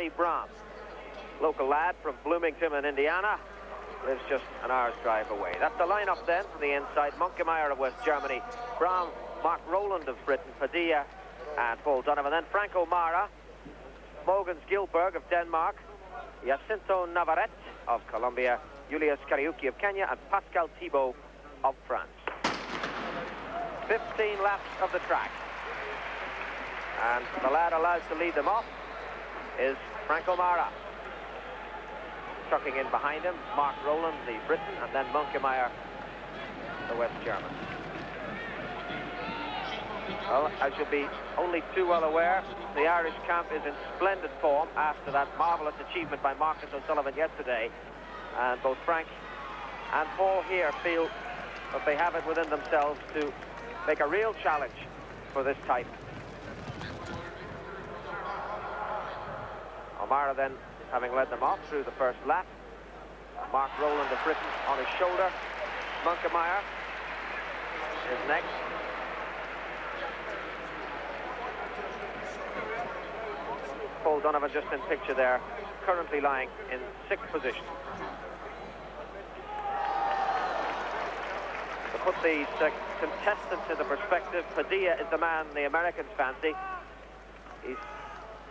Brahm, local lad from Bloomington in Indiana, lives just an hour's drive away. That's the lineup then from the inside. Monkemeier of West Germany, Brahm, Mark Rowland of Britain, Padilla and Paul Donovan. Then Frank O'Mara, Mogens Gilberg of Denmark, Jacinto Navarrete of Colombia, Julius Kariuki of Kenya, and Pascal Thibault of France. 15 laps of the track. And the lad allowed to lead them off is Frank O'Mara. Trucking in behind him, Mark Rowland, the Briton, and then Monkemeier, the West German. Well, as you'll be only too well aware, the Irish camp is in splendid form after that marvellous achievement by Marcus O'Sullivan yesterday. And both Frank and Paul here feel that they have it within themselves to make a real challenge for this title. O'Mara then having led them off through the first lap. Mark Rowland of Britain on his shoulder. Monkemeier is next. Paul Donovan just in picture there, currently lying in 6th position. To put these contestants into perspective, Padilla is the man the Americans fancy. He's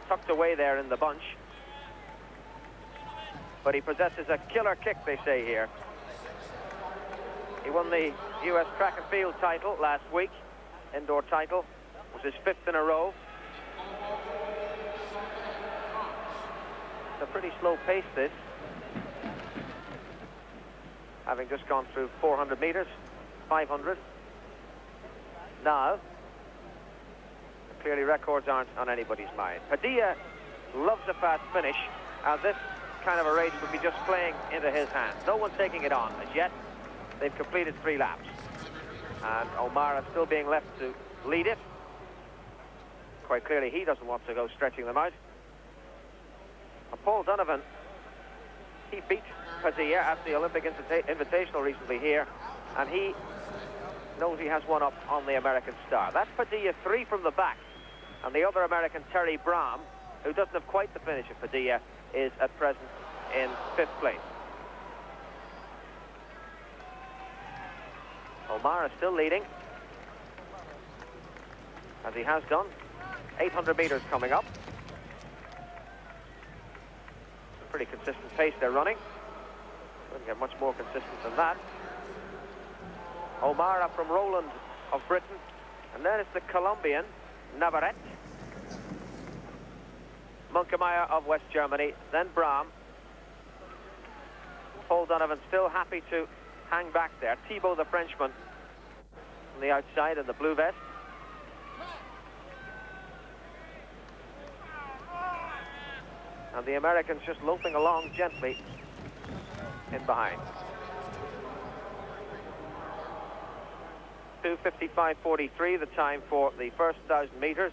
tucked away there in the bunch, but he possesses a killer kick, they say here. He won the US track and field title last week, indoor title. It was his 5th in a row. It's a pretty slow pace, this. Having just gone through 400 meters, 500. Now, clearly records aren't on anybody's mind. Padilla loves a fast finish, and this kind of a race would be just playing into his hands. No one's taking it on as yet. They've completed 3 laps. And O'Mara still being left to lead it. Quite clearly he doesn't want to go stretching them out. And Paul Donovan, he beat Padilla at the Olympic Invitational recently here, and he knows he has one up on the American star. That's Padilla 3 from the back, and the other American, Terry Brahm, who doesn't have quite the finish of Padilla, is at present in 5th place. O'Mara still leading, as he has done. 800 meters coming up. Pretty consistent pace they're running. Wouldn't get much more consistent than that. O'Mara from Rowland of Britain, and then it's the Colombian Navarrete. Monkemeier of West Germany, then Brahm. Paul Donovan still happy to hang back there. Thibault, the Frenchman, on the outside in the blue vest. And the Americans just loping along gently in behind. 2:55.43, the time for the first 1,000 meters,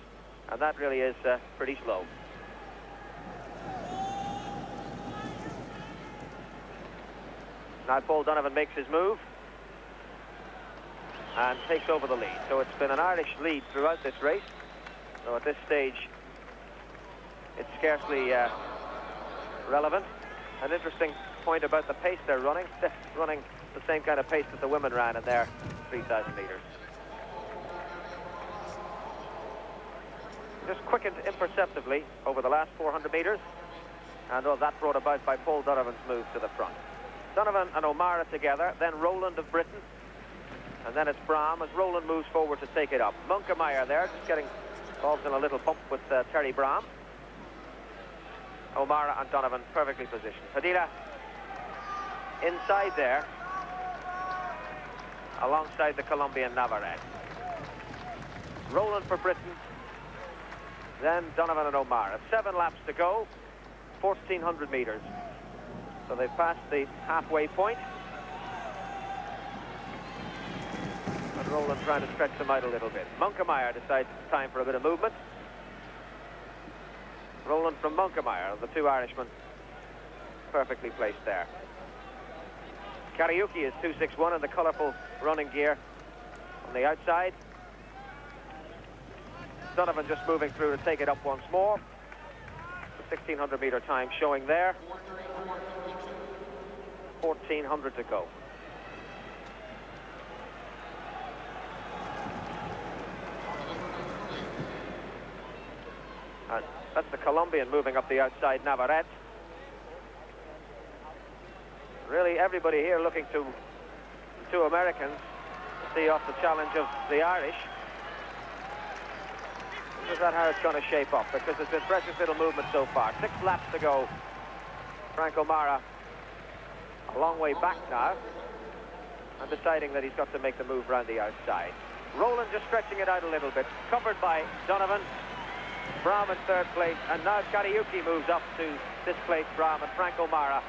and that really is pretty slow. Now Paul Donovan makes his move and takes over the lead. So it's been an Irish lead throughout this race. So at this stage, it's scarcely relevant. An interesting point about the pace they're running. They're running the same kind of pace that the women ran in their 3,000 meters. Just quickened imperceptibly over the last 400 meters, and that brought about by Paul Donovan's move to the front. Donovan and O'Mara together, then Rowland of Britain, and then it's Brahm as Rowland moves forward to take it up. Monkemeier there, just getting involved in a little bump with Terry Brahm. O'Mara and Donovan perfectly positioned. Padilla inside there, alongside the Colombian Navarrete. Rowland for Britain, then Donovan and O'Mara. 7 laps to go, 1,400 meters. So they've passed the halfway point. And Rowland trying to stretch them out a little bit. Monkemeier decides it's time for a bit of movement. Rowland from Monkemeier, the 2 Irishmen, perfectly placed there. Kariuki is 261 in the colourful running gear on the outside. Donovan just moving through to take it up once more. 1600 meter time showing there. 1400 to go. That's the Colombian moving up the outside, Navarrete. Really, everybody here looking to two Americans to see off the challenge of the Irish. Is that how it's going to shape up? Because there's been precious little movement so far. 6 laps to go. Frank O'Mara a long way back now and deciding that he's got to make the move round the outside. Rowland just stretching it out a little bit, covered by Donovan. Brahm in third place, and now Kariuki moves up to displace Brahm, and Frank O'Mara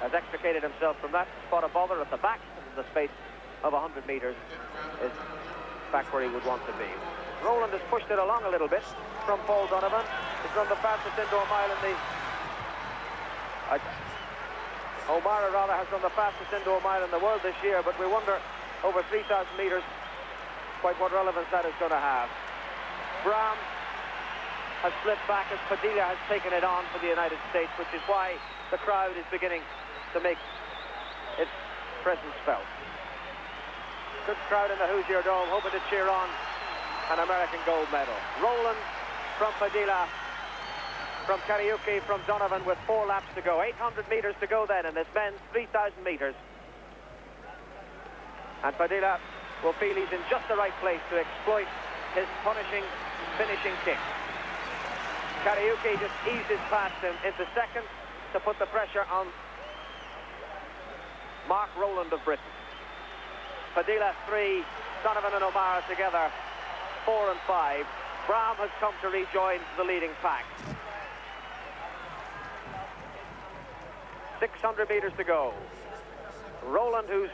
has extricated himself from that spot of bother at the back, and in the space of 100 metres is back where he would want to be. Rowland has pushed it along a little bit from Paul Donovan. He's run the fastest indoor mile in the... O'Mara rather has run the fastest indoor mile in the world this year, but we wonder over 3,000 metres quite what relevance that is going to have. Brahm has slipped back as Padilla has taken it on for the United States, which is why the crowd is beginning to make its presence felt. Good crowd in the Hoosier Dome, hoping to cheer on an American gold medal. Rowland from Padilla, from Kariuki, from Donovan with 4 laps to go. 800 metres to go then in this men's 3,000 metres. And Padilla will feel he's in just the right place to exploit his punishing finishing kick. Kariuki just eases past him into second to put the pressure on Mark Rowland of Britain. Padilla 3, Donovan and O'Mara together 4 and 5. Brahm has come to rejoin the leading pack. 600 metres to go. Rowland, who's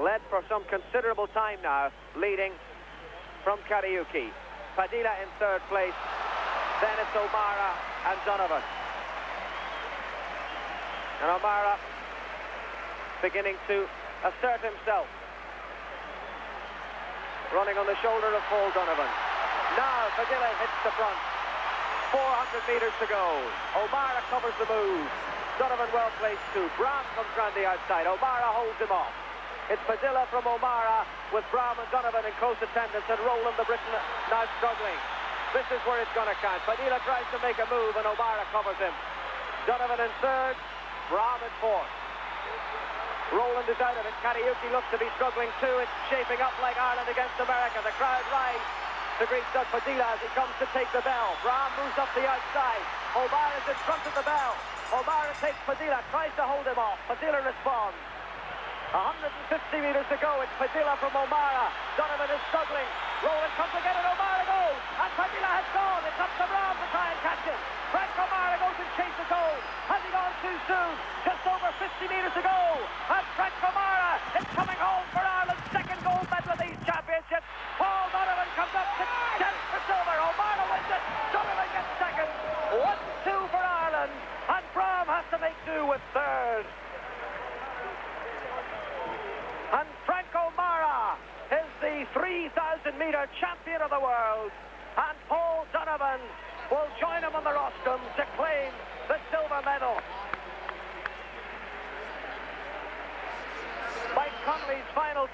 led for some considerable time now, leading from Kariuki. Padilla in third place. Then it's O'Mara and Donovan. And O'Mara beginning to assert himself. Running on the shoulder of Paul Donovan. Now Padilla hits the front. 400 metres to go. O'Mara covers the move. Donovan well placed too. Brahm comes round the outside. O'Mara holds him off. It's Padilla from O'Mara with Brahm and Donovan in close attendance, and Rowland the Briton now struggling. This is where it's going to count. Padilla tries to make a move and O'Mara covers him. Donovan in third, Brahm in fourth. Rowland is out of it. Kariuki looks to be struggling too. It's shaping up like Ireland against America. The crowd rise to greet Doug Padilla as he comes to take the bell. Brahm moves up the outside. O'Mara's in front of the bell. O'Mara takes Padilla, tries to hold him off. Padilla responds. 150 metres to go. It's Padilla from O'Mara. Donovan is struggling. Rowland comes again and O'Mara goes. And Padilla has gone. It's up to Brahm to try and catch him. Frank O'Mara goes and chases gold. Has he gone too soon? Just over 50 metres to go. And Frank O'Mara is coming home for Ireland's second gold medal of these championships. Paul Donovan comes up to chance for silver. O'Mara wins it. Donovan gets second. 1-2 for Ireland. And Brahm has to make do with third. And Frank O'Mara is the 3,000-metre champion of the world. And Paul Donovan will join him on the rostrum to claim the silver medal. Mike Conley's final